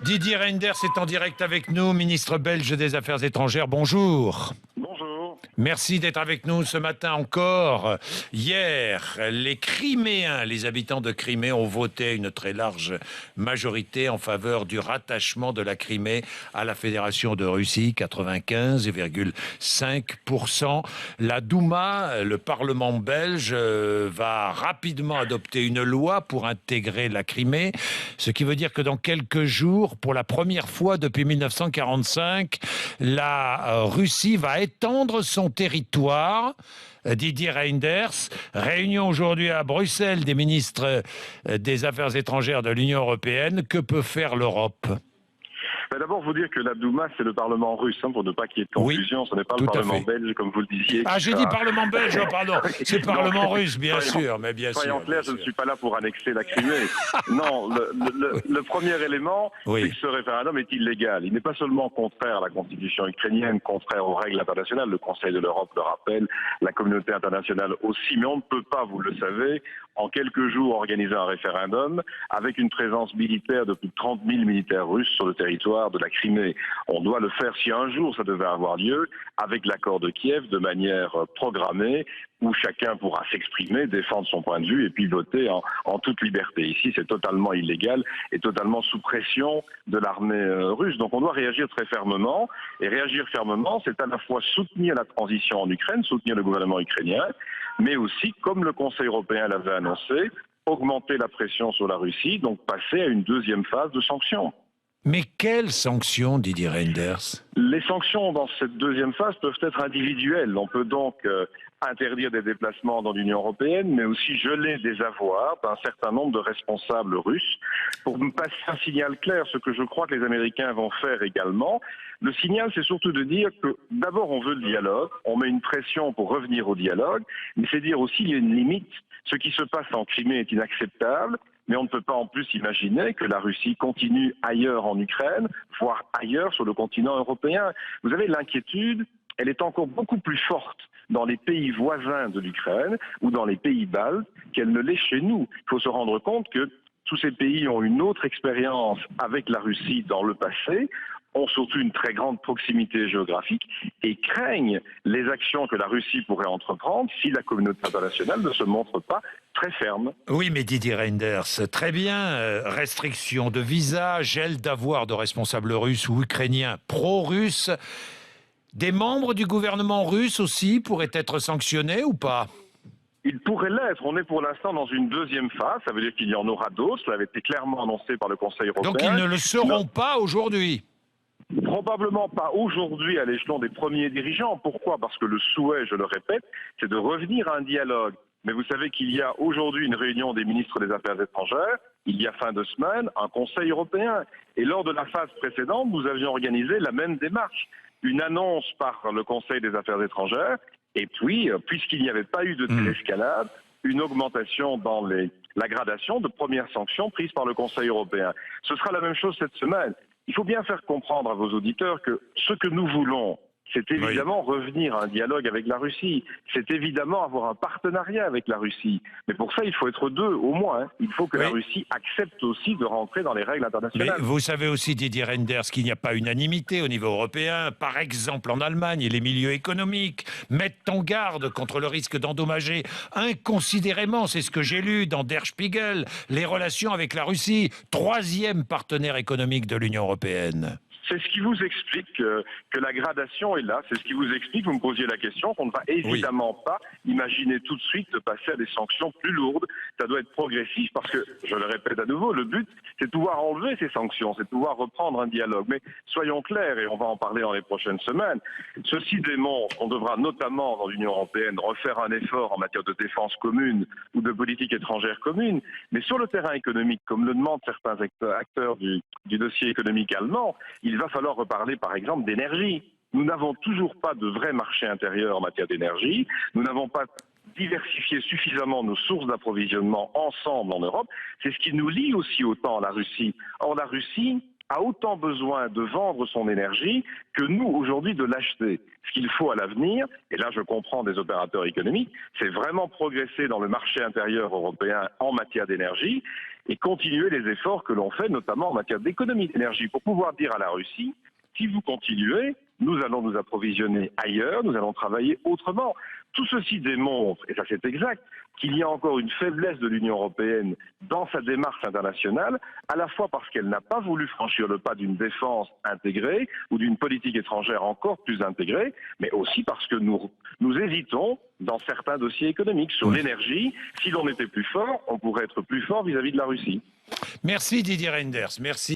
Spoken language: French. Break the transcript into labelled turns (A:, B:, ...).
A: Didier Reynders est en direct avec nous, ministre belge des Affaires étrangères. Bonjour.
B: Bonjour.
A: Merci d'être avec nous ce matin encore. Hier, les Criméens, les habitants de Crimée ont voté à une très large majorité en faveur du rattachement de la Crimée à la Fédération de Russie, 95,5%. La Douma, le Parlement belge, va rapidement adopter une loi pour intégrer la Crimée, ce qui veut dire que dans quelques jours, pour la première fois depuis 1945, la Russie va étendre son territoire. Didier Reynders, réunion aujourd'hui à Bruxelles des ministres des Affaires étrangères de l'Union européenne. Que peut faire l'Europe ?
B: D'abord, vous dire que la Douma, c'est le Parlement russe, pour ne pas qu'il y ait de confusion. Ce n'est pas le
A: tout à
B: Parlement
A: fait.
B: belge, comme vous le disiez.
A: Ah, j'ai dit Parlement belge, pardon. C'est Parlement russe, bien
B: soyons,
A: sûr, mais bien sûr.
B: Soyons clairs, je ne suis pas là pour annexer la Crimée. Non, le premier élément, c'est que ce référendum est illégal. Il n'est pas seulement contraire à la Constitution ukrainienne, contraire aux règles internationales, le Conseil de l'Europe le rappelle, la communauté internationale aussi, mais on ne peut pas, vous le savez, en quelques jours organiser un référendum avec une présence militaire de plus de 30 000 militaires russes sur le territoire de la Crimée. On doit le faire si un jour ça devait avoir lieu, avec l'accord de Kiev, de manière programmée, où chacun pourra s'exprimer, défendre son point de vue et puis voter en toute liberté. Ici, c'est totalement illégal et totalement sous pression de l'armée russe. Donc on doit réagir très fermement. Et réagir fermement, c'est à la fois soutenir la transition en Ukraine, soutenir le gouvernement ukrainien, mais aussi, comme le Conseil européen l'avait annoncé, augmenter la pression sur la Russie, donc passer à une deuxième phase de sanctions.
A: Mais quelles sanctions, Didier Reynders ?
B: Les sanctions dans cette deuxième phase peuvent être individuelles. On peut donc interdire des déplacements dans l'Union européenne, mais aussi geler des avoirs d'un certain nombre de responsables russes pour me passer un signal clair, ce que je crois que les Américains vont faire également. Le signal, c'est surtout de dire que d'abord on veut le dialogue, on met une pression pour revenir au dialogue, mais c'est dire aussi qu'il y a une limite. Ce qui se passe en Crimée est inacceptable. Mais on ne peut pas en plus imaginer que la Russie continue ailleurs en Ukraine, voire ailleurs sur le continent européen. Vous savez, l'inquiétude, elle est encore beaucoup plus forte dans les pays voisins de l'Ukraine ou dans les pays baltes qu'elle ne l'est chez nous. Il faut se rendre compte que tous ces pays ont une autre expérience avec la Russie dans le passé, ont surtout une très grande proximité géographique et craignent les actions que la Russie pourrait entreprendre si la communauté internationale ne se montre pas très ferme.
A: Oui, mais Didier Reynders, très bien. Restriction de visa, gel d'avoirs de responsables russes ou ukrainiens pro-russes. Des membres du gouvernement russe aussi pourraient être sanctionnés ou pas ?
B: Il pourrait l'être. On est pour l'instant dans une deuxième phase. Ça veut dire qu'il y en aura d'autres. Cela avait été clairement annoncé par le Conseil européen.
A: Donc ils ne le seront pas aujourd'hui ?
B: Probablement pas aujourd'hui à l'échelon des premiers dirigeants. Pourquoi ? Parce que le souhait, je le répète, c'est de revenir à un dialogue. Mais vous savez qu'il y a aujourd'hui une réunion des ministres des Affaires étrangères, il y a fin de semaine, un Conseil européen. Et lors de la phase précédente, nous avions organisé la même démarche. Une annonce par le Conseil des Affaires étrangères, et puis, puisqu'il n'y avait pas eu de telle escalade, une augmentation dans la gradation de premières sanctions prises par le Conseil européen. Ce sera la même chose cette semaine. Il faut bien faire comprendre à vos auditeurs que ce que nous voulons, c'est évidemment revenir à un dialogue avec la Russie. C'est évidemment avoir un partenariat avec la Russie. Mais pour ça, il faut être deux, au moins. Il faut que la Russie accepte aussi de rentrer dans les règles internationales.
A: Mais vous savez aussi, Didier Reynders, qu'il n'y a pas unanimité au niveau européen. Par exemple, en Allemagne, les milieux économiques mettent en garde contre le risque d'endommager inconsidérément, c'est ce que j'ai lu dans Der Spiegel, les relations avec la Russie, troisième partenaire économique de l'Union européenne.
B: C'est ce qui vous explique que la gradation est là. C'est ce qui vous explique, vous me posiez la question, qu'on ne va évidemment pas imaginer tout de suite de passer à des sanctions plus lourdes. Ça doit être progressif parce que, je le répète à nouveau, le but, c'est de pouvoir enlever ces sanctions, c'est de pouvoir reprendre un dialogue. Mais soyons clairs, et on va en parler dans les prochaines semaines, ceci démontre qu'on devra notamment dans l'Union européenne refaire un effort en matière de défense commune ou de politique étrangère commune. Mais sur le terrain économique, comme le demandent certains acteurs du dossier économique allemand, il va falloir reparler, par exemple, d'énergie. Nous n'avons toujours pas de vrai marché intérieur en matière d'énergie. Nous n'avons pas diversifié suffisamment nos sources d'approvisionnement ensemble en Europe. C'est ce qui nous lie aussi autant à la Russie. Or, la Russie a autant besoin de vendre son énergie que nous, aujourd'hui, de l'acheter. Ce qu'il faut à l'avenir, et là je comprends des opérateurs économiques, c'est vraiment progresser dans le marché intérieur européen en matière d'énergie. et continuer les efforts que l'on fait, notamment en matière d'économie d'énergie, pour pouvoir dire à la Russie, si vous continuez, nous allons nous approvisionner ailleurs, nous allons travailler autrement. Tout ceci démontre, et ça c'est exact, qu'il y a encore une faiblesse de l'Union européenne dans sa démarche internationale, à la fois parce qu'elle n'a pas voulu franchir le pas d'une défense intégrée ou d'une politique étrangère encore plus intégrée, mais aussi parce que nous hésitons dans certains dossiers économiques. Sur l'énergie, si l'on était plus fort, on pourrait être plus fort vis-à-vis de la Russie.
A: Merci Didier Reynders, merci.